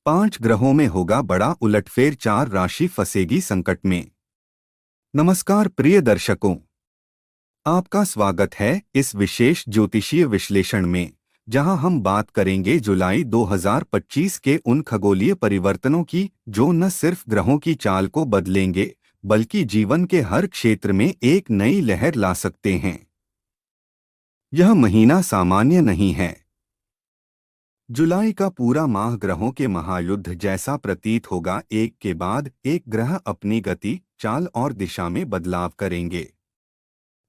5 ग्रहों में होगा बड़ा उलटफेर, 4 राशि फंसेगी संकट में। नमस्कार प्रिय दर्शकों, आपका स्वागत है इस विशेष ज्योतिषीय विश्लेषण में, जहां हम बात करेंगे जुलाई 2025 के उन खगोलीय परिवर्तनों की जो न सिर्फ ग्रहों की चाल को बदलेंगे बल्कि जीवन के हर क्षेत्र में एक नई लहर ला सकते हैं। यह महीना सामान्य नहीं है। जुलाई का पूरा माह ग्रहों के महायुद्ध जैसा प्रतीत होगा। एक के बाद एक ग्रह अपनी गति, चाल और दिशा में बदलाव करेंगे।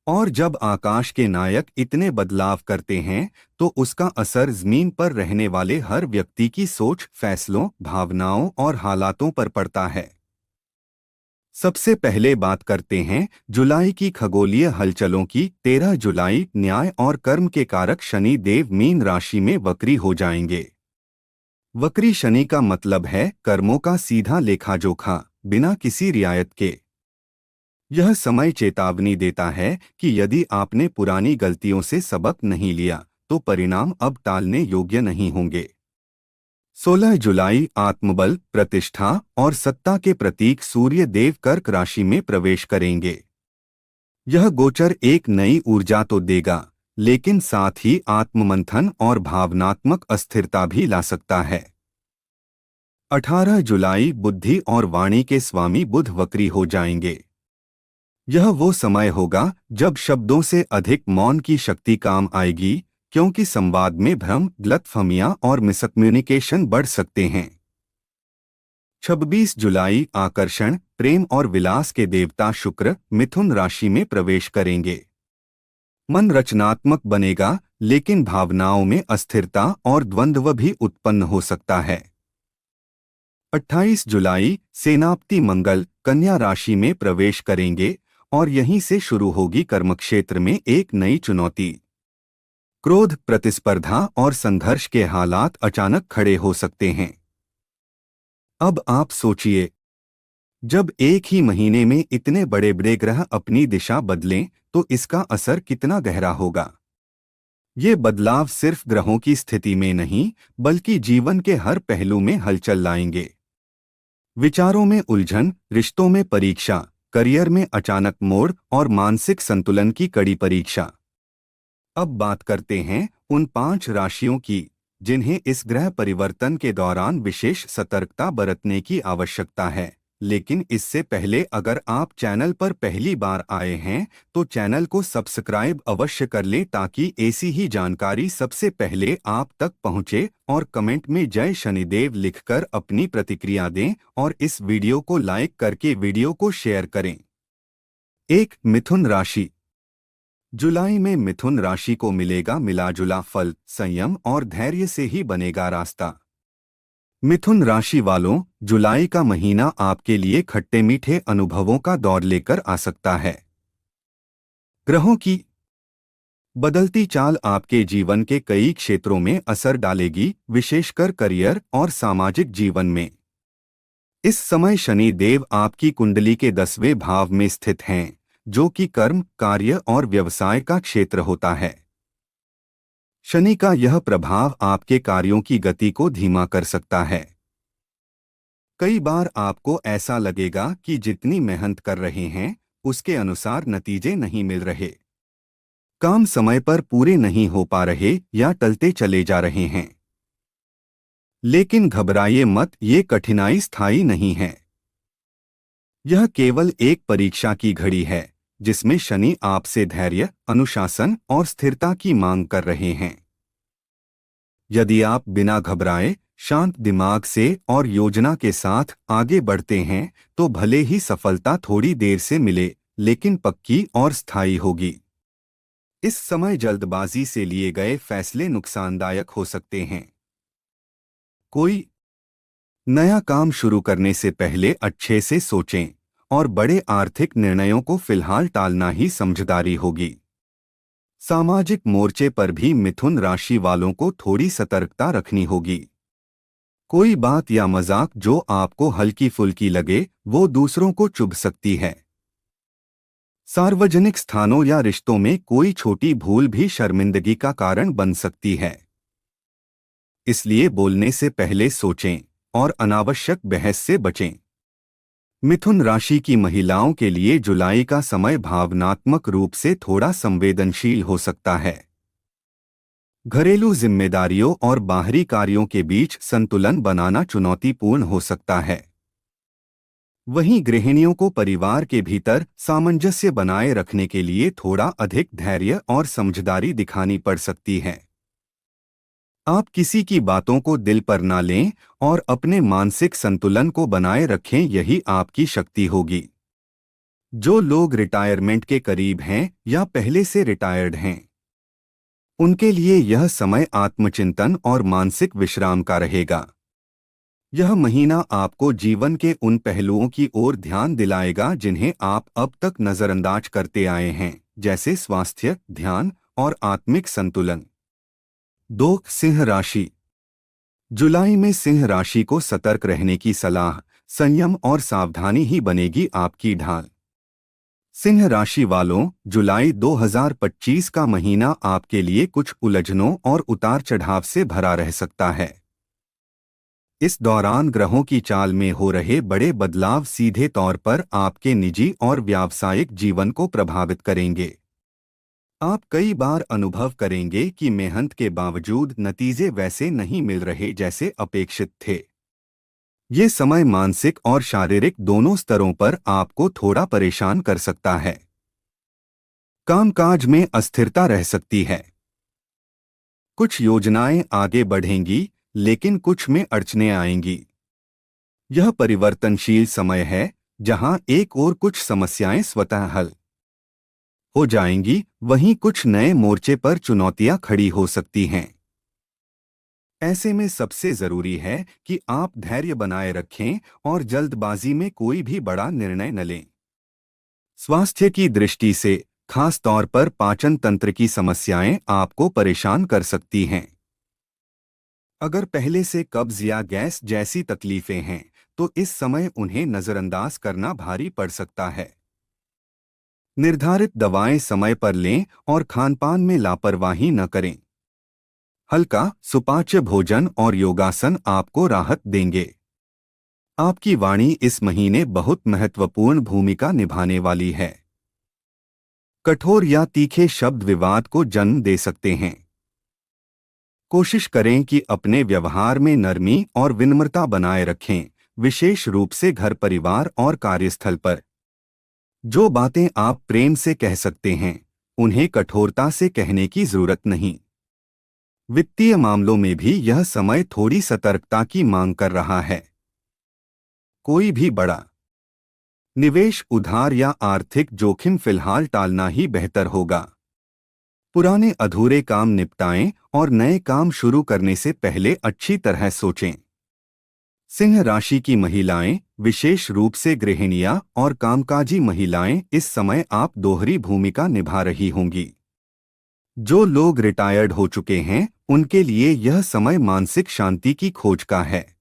और जब आकाश के नायक इतने बदलाव करते हैं तो उसका असर जमीन पर रहने वाले हर व्यक्ति की सोच, फैसलों, भावनाओं और हालातों पर पड़ता है। सबसे पहले बात करते हैं जुलाई की खगोलीय हलचलों की। 13 जुलाई न्याय और कर्म के कारक शनि देव मीन राशि में वक्री हो जाएंगे। वक्री शनि का मतलब है कर्मों का सीधा लेखा जोखा, बिना किसी रियायत के। यह समय चेतावनी देता है कि यदि आपने पुरानी गलतियों से सबक नहीं लिया तो परिणाम अब टालने योग्य नहीं होंगे। 16 जुलाई आत्मबल, प्रतिष्ठा और सत्ता के प्रतीक सूर्य देव कर्क राशि में प्रवेश करेंगे। यह गोचर एक नई ऊर्जा तो देगा, लेकिन साथ ही आत्ममंथन और भावनात्मक अस्थिरता भी ला सकता है। 18 जुलाई बुद्धि और वाणी के स्वामी बुध वक्री हो जाएंगे। यह वो समय होगा जब शब्दों से अधिक मौन की शक्ति काम आएगी, क्योंकि संवाद में भ्रम, गलतफहमियां और मिसकम्युनिकेशन बढ़ सकते हैं। 26 जुलाई आकर्षण, प्रेम और विलास के देवता शुक्र मिथुन राशि में प्रवेश करेंगे। मन रचनात्मक बनेगा, लेकिन भावनाओं में अस्थिरता और द्वंद्व भी उत्पन्न हो सकता है। 28 जुलाई सेनापति मंगल कन्या राशि में प्रवेश करेंगे और यहीं से शुरू होगी कर्मक्षेत्र में एक नई चुनौती। क्रोध, प्रतिस्पर्धा और संघर्ष के हालात अचानक खड़े हो सकते हैं। अब आप सोचिए, जब एक ही महीने में इतने बड़े बड़े ग्रह अपनी दिशा बदलें तो इसका असर कितना गहरा होगा। ये बदलाव सिर्फ ग्रहों की स्थिति में नहीं बल्कि जीवन के हर पहलू में हलचल लाएंगे। विचारों में उलझन, रिश्तों में परीक्षा, करियर में अचानक मोड़ और मानसिक संतुलन की कड़ी परीक्षा। अब बात करते हैं उन 5 राशियों की जिन्हें इस ग्रह परिवर्तन के दौरान विशेष सतर्कता बरतने की आवश्यकता है। लेकिन इससे पहले अगर आप चैनल पर पहली बार आए हैं तो चैनल को सब्सक्राइब अवश्य कर लें ताकि ऐसी ही जानकारी सबसे पहले आप तक पहुंचे। और कमेंट में जय शनिदेव लिखकर अपनी प्रतिक्रिया दें और इस वीडियो को लाइक करके वीडियो को शेयर करें। 1. मिथुन राशि। जुलाई में मिथुन राशि को मिलेगा मिलाजुला फल, संयम और धैर्य से ही बनेगा रास्ता। मिथुन राशि वालों, जुलाई का महीना आपके लिए खट्टे मीठे अनुभवों का दौर लेकर आ सकता है। ग्रहों की बदलती चाल आपके जीवन के कई क्षेत्रों में असर डालेगी, विशेषकर करियर और सामाजिक जीवन में। इस समय शनि देव आपकी कुंडली के 10वें भाव में स्थित हैं, जो कि कर्म, कार्य और व्यवसाय का क्षेत्र होता है। शनि का यह प्रभाव आपके कार्यों की गति को धीमा कर सकता है। कई बार आपको ऐसा लगेगा कि जितनी मेहनत कर रहे हैं उसके अनुसार नतीजे नहीं मिल रहे। काम समय पर पूरे नहीं हो पा रहे या टलते चले जा रहे हैं। लेकिन घबराइए मत, ये कठिनाई स्थायी नहीं है। यह केवल एक परीक्षा की घड़ी है जिसमें शनि आपसे धैर्य, अनुशासन और स्थिरता की मांग कर रहे हैं। यदि आप बिना घबराए, शांत दिमाग से और योजना के साथ आगे बढ़ते हैं तो भले ही सफलता थोड़ी देर से मिले, लेकिन पक्की और स्थायी होगी। इस समय जल्दबाजी से लिए गए फैसले नुकसानदायक हो सकते हैं। कोई नया काम शुरू करने से पहले अच्छे से सोचें और बड़े आर्थिक निर्णयों को फिलहाल टालना ही समझदारी होगी। सामाजिक मोर्चे पर भी मिथुन राशि वालों को थोड़ी सतर्कता रखनी होगी। कोई बात या मजाक जो आपको हल्की फुल्की लगे वो दूसरों को चुभ सकती है। सार्वजनिक स्थानों या रिश्तों में कोई छोटी भूल भी शर्मिंदगी का कारण बन सकती है। इसलिए बोलने से पहले सोचें, और अनावश्यक बहस से बचें। मिथुन राशि की महिलाओं के लिए जुलाई का समय भावनात्मक रूप से थोड़ा संवेदनशील हो सकता है। घरेलू जिम्मेदारियों और बाहरी कार्यों के बीच संतुलन बनाना चुनौतीपूर्ण हो सकता है। वहीं गृहिणियों को परिवार के भीतर सामंजस्य बनाए रखने के लिए थोड़ा अधिक धैर्य और समझदारी दिखानी पड़ सकती है। आप किसी की बातों को दिल पर ना लें और अपने मानसिक संतुलन को बनाए रखें, यही आपकी शक्ति होगी। जो लोग रिटायरमेंट के करीब हैं या पहले से रिटायर्ड हैं, उनके लिए यह समय आत्मचिंतन और मानसिक विश्राम का रहेगा। यह महीना आपको जीवन के उन पहलुओं की ओर ध्यान दिलाएगा जिन्हें आप अब तक नजरअंदाज करते आए हैं, जैसे स्वास्थ्य, ध्यान और आत्मिक संतुलन। 2. सिंह राशि। जुलाई में सिंह राशि को सतर्क रहने की सलाह, संयम और सावधानी ही बनेगी आपकी ढाल। सिंह राशि वालों, जुलाई 2025 का महीना आपके लिए कुछ उलझनों और उतार चढ़ाव से भरा रह सकता है। इस दौरान ग्रहों की चाल में हो रहे बड़े बदलाव सीधे तौर पर आपके निजी और व्यावसायिक जीवन को प्रभावित करेंगे। आप कई बार अनुभव करेंगे कि मेहनत के बावजूद नतीजे वैसे नहीं मिल रहे जैसे अपेक्षित थे। ये समय मानसिक और शारीरिक दोनों स्तरों पर आपको थोड़ा परेशान कर सकता है। कामकाज में अस्थिरता रह सकती है। कुछ योजनाएं आगे बढ़ेंगी, लेकिन कुछ में अड़चनें आएंगी। यह परिवर्तनशील समय है, जहां एक और कुछ समस्याएं स्वतः हल हो जाएंगी, वहीं कुछ नए मोर्चे पर चुनौतियां खड़ी हो सकती हैं। ऐसे में सबसे जरूरी है कि आप धैर्य बनाए रखें और जल्दबाजी में कोई भी बड़ा निर्णय न लें। स्वास्थ्य की दृष्टि से, खास तौर पर पाचन तंत्र की समस्याएं आपको परेशान कर सकती हैं। अगर पहले से कब्ज या गैस जैसी तकलीफें हैं, तो इस समय उन्हें नजरअंदाज करना भारी पड़ सकता है। निर्धारित दवाएं समय पर लें और खानपान में लापरवाही न करें। हल्का, सुपाच्य भोजन और योगासन आपको राहत देंगे। आपकी वाणी इस महीने बहुत महत्वपूर्ण भूमिका निभाने वाली है। कठोर या तीखे शब्द विवाद को जन्म दे सकते हैं। कोशिश करें कि अपने व्यवहार में नरमी और विनम्रता बनाए रखें, विशेष रूप से घर परिवार और कार्यस्थल पर। जो बातें आप प्रेम से कह सकते हैं, उन्हें कठोरता से कहने की जरूरत नहीं। वित्तीय मामलों में भी यह समय थोड़ी सतर्कता की मांग कर रहा है। कोई भी बड़ा निवेश, उधार या आर्थिक जोखिम फिलहाल टालना ही बेहतर होगा। पुराने अधूरे काम निपटाएं और नए काम शुरू करने से पहले अच्छी तरह सोचें। सिंह राशि की महिलाएं, विशेष रूप से गृहिणियां और कामकाजी महिलाएं, इस समय आप दोहरी भूमिका निभा रही होंगी। जो लोग रिटायर्ड हो चुके हैं, उनके लिए यह समय मानसिक शांति की खोज का है।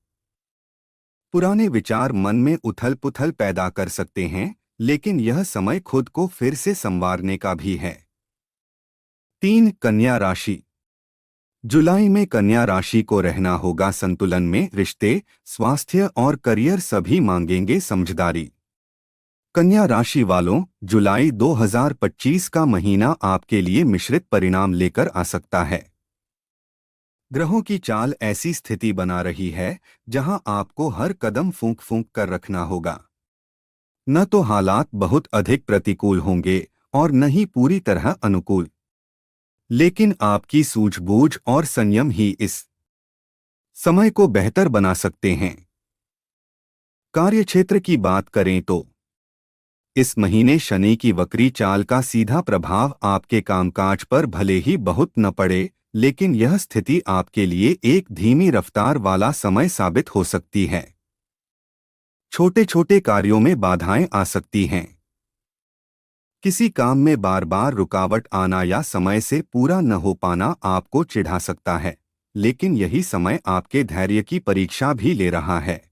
पुराने विचार मन में उथल-पुथल पैदा कर सकते हैं, लेकिन यह समय खुद को फिर से संवारने का भी है। 3. कन्या राशि। जुलाई में कन्या राशि को रहना होगा संतुलन में। रिश्ते, स्वास्थ्य और करियर सभी मांगेंगे समझदारी। कन्या राशि वालों, जुलाई 2025 का महीना आपके लिए मिश्रित परिणाम लेकर आ सकता है। ग्रहों की चाल ऐसी स्थिति बना रही है जहां आपको हर कदम फूंक फूंक कर रखना होगा। न तो हालात बहुत अधिक प्रतिकूल होंगे और न ही पूरी तरह अनुकूल, लेकिन आपकी सूझबूझ और संयम ही इस समय को बेहतर बना सकते हैं। कार्यक्षेत्र की बात करें तो इस महीने शनि की वक्री चाल का सीधा प्रभाव आपके कामकाज पर भले ही बहुत न पड़े, लेकिन यह स्थिति आपके लिए एक धीमी रफ्तार वाला समय साबित हो सकती है। छोटे छोटे कार्यों में बाधाएं आ सकती हैं। किसी काम में बार बार रुकावट आना या समय से पूरा न हो पाना आपको चिढ़ा सकता है, लेकिन यही समय आपके धैर्य की परीक्षा भी ले रहा है।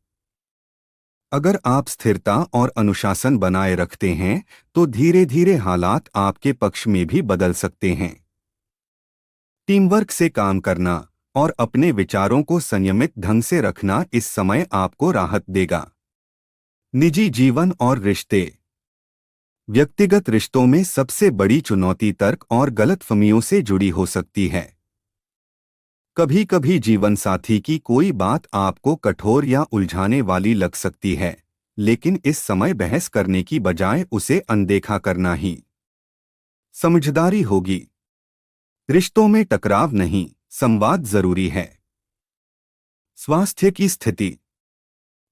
अगर आप स्थिरता और अनुशासन बनाए रखते हैं, तो धीरे धीरे हालात आपके पक्ष में भी बदल सकते हैं। टीम वर्क से काम करना और अपने विचारों को संयमित ढंग से रखना इस समय आपको राहत देगा। निजी जीवन और रिश्ते। व्यक्तिगत रिश्तों में सबसे बड़ी चुनौती तर्क और गलतफहमियों से जुड़ी हो सकती है। कभी कभी जीवन साथी की कोई बात आपको कठोर या उलझाने वाली लग सकती है, लेकिन इस समय बहस करने की बजाय उसे अनदेखा करना ही समझदारी होगी। रिश्तों में टकराव नहीं, संवाद जरूरी है। स्वास्थ्य की स्थिति।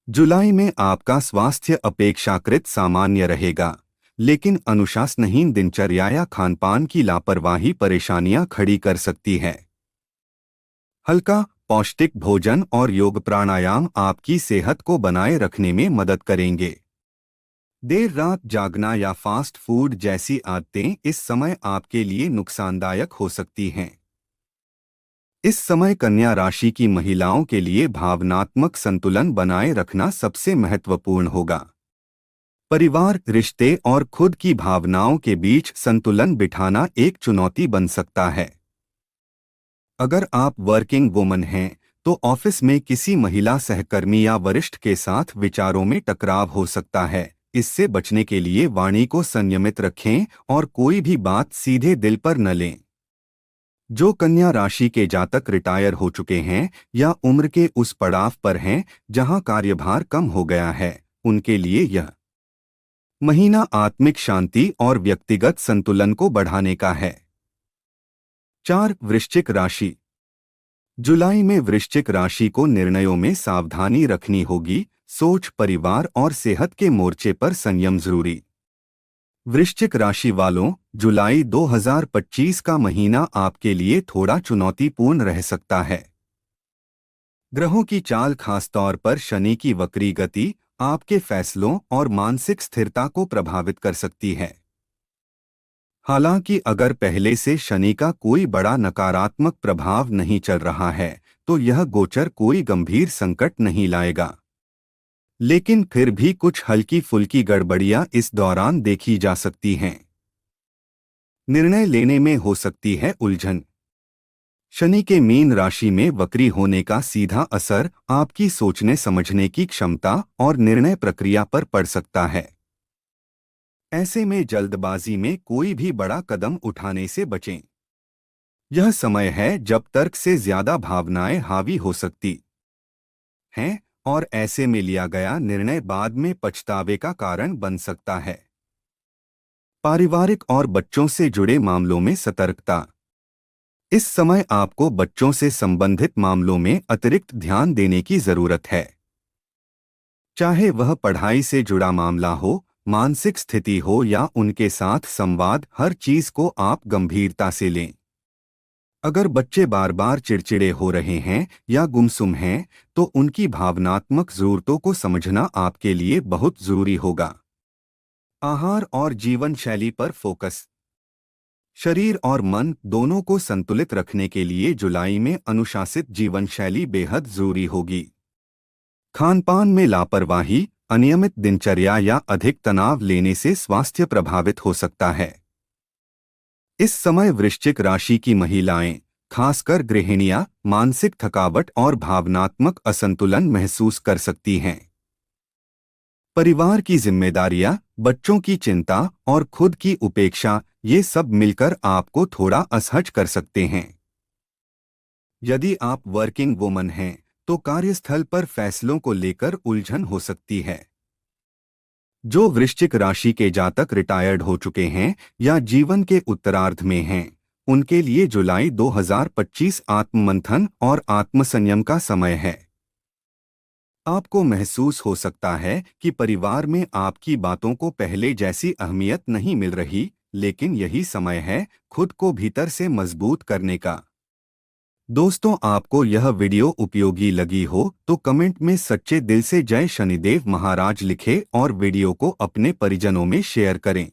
जुलाई में आपका स्वास्थ्य अपेक्षाकृत सामान्य रहेगा, लेकिन अनुशासनहीन दिनचर्या या खानपान की लापरवाही परेशानियां खड़ी कर सकती है। हल्का पौष्टिक भोजन और योग प्राणायाम आपकी सेहत को बनाए रखने में मदद करेंगे। देर रात जागना या फास्ट फूड जैसी आदतें इस समय आपके लिए नुकसानदायक हो सकती हैं। इस समय कन्या राशि की महिलाओं के लिए भावनात्मक संतुलन बनाए रखना सबसे महत्वपूर्ण होगा। परिवार, रिश्ते और खुद की भावनाओं के बीच संतुलन बिठाना एक चुनौती बन सकता है। अगर आप वर्किंग वुमन हैं, तो ऑफिस में किसी महिला सहकर्मी या वरिष्ठ के साथ विचारों में टकराव हो सकता है। इससे बचने के लिए वाणी को संयमित रखें और कोई भी बात सीधे दिल पर न लें। जो कन्या राशि के जातक रिटायर हो चुके हैं या उम्र के उस पड़ाव पर हैं जहां कार्यभार कम हो गया है, उनके लिए यह महीना आत्मिक शांति और व्यक्तिगत संतुलन को बढ़ाने का है। 4. वृश्चिक राशि। जुलाई में वृश्चिक राशि को निर्णयों में सावधानी रखनी होगी। सोच, परिवार और सेहत के मोर्चे पर संयम जरूरी। वृश्चिक राशि वालों, जुलाई 2025 का महीना आपके लिए थोड़ा चुनौतीपूर्ण रह सकता है। ग्रहों की चाल, खासतौर पर शनि की वक्री गति, आपके फैसलों और मानसिक स्थिरता को प्रभावित कर सकती है। हालांकि अगर पहले से शनि का कोई बड़ा नकारात्मक प्रभाव नहीं चल रहा है, तो यह गोचर कोई गंभीर संकट नहीं लाएगा। लेकिन फिर भी कुछ हल्की फुल्की गड़बड़ियां इस दौरान देखी जा सकती हैं। निर्णय लेने में हो सकती है उलझन। शनि के मीन राशि में वक्री होने का सीधा असर आपकी सोचने समझने की क्षमता और निर्णय प्रक्रिया पर पड़ सकता है। ऐसे में जल्दबाजी में कोई भी बड़ा कदम उठाने से बचें। यह समय है जब तर्क से ज्यादा भावनाएं हावी हो सकती हैं और ऐसे में लिया गया निर्णय बाद में पछतावे का कारण बन सकता है। पारिवारिक और बच्चों से जुड़े मामलों में सतर्कता। इस समय आपको बच्चों से संबंधित मामलों में अतिरिक्त ध्यान देने की जरूरत है। चाहे वह पढ़ाई से जुड़ा मामला हो, मानसिक स्थिति हो या उनके साथ संवाद, हर चीज को आप गंभीरता से लें। अगर बच्चे बार बार चिड़चिड़े हो रहे हैं या गुमसुम हैं, तो उनकी भावनात्मक जरूरतों को समझना आपके लिए बहुत जरूरी होगा। आहार और जीवन शैली पर फोकस। शरीर और मन दोनों को संतुलित रखने के लिए जुलाई में अनुशासित जीवन शैली बेहद जरूरी होगी। खानपान में लापरवाही, अनियमित दिनचर्या या अधिक तनाव लेने से स्वास्थ्य प्रभावित हो सकता है। इस समय वृश्चिक राशि की महिलाएं, खासकर गृहिणियां, मानसिक थकावट और भावनात्मक असंतुलन महसूस कर सकती हैं। परिवार की जिम्मेदारियां, बच्चों की चिंता और खुद की उपेक्षा, ये सब मिलकर आपको थोड़ा असहज कर सकते हैं। यदि आप वर्किंग वुमन हैं, तो कार्यस्थल पर फैसलों को लेकर उलझन हो सकती है। जो वृश्चिक राशि के जातक रिटायर्ड हो चुके हैं या जीवन के उत्तरार्ध में हैं, उनके लिए जुलाई 2025 आत्ममंथन और आत्मसंयम का समय है। आपको महसूस हो सकता है कि परिवार में आपकी बातों को पहले जैसी अहमियत नहीं मिल रही, लेकिन यही समय है खुद को भीतर से मजबूत करने का। दोस्तों, आपको यह वीडियो उपयोगी लगी हो तो कमेंट में सच्चे दिल से जय शनिदेव महाराज लिखें और वीडियो को अपने परिजनों में शेयर करें।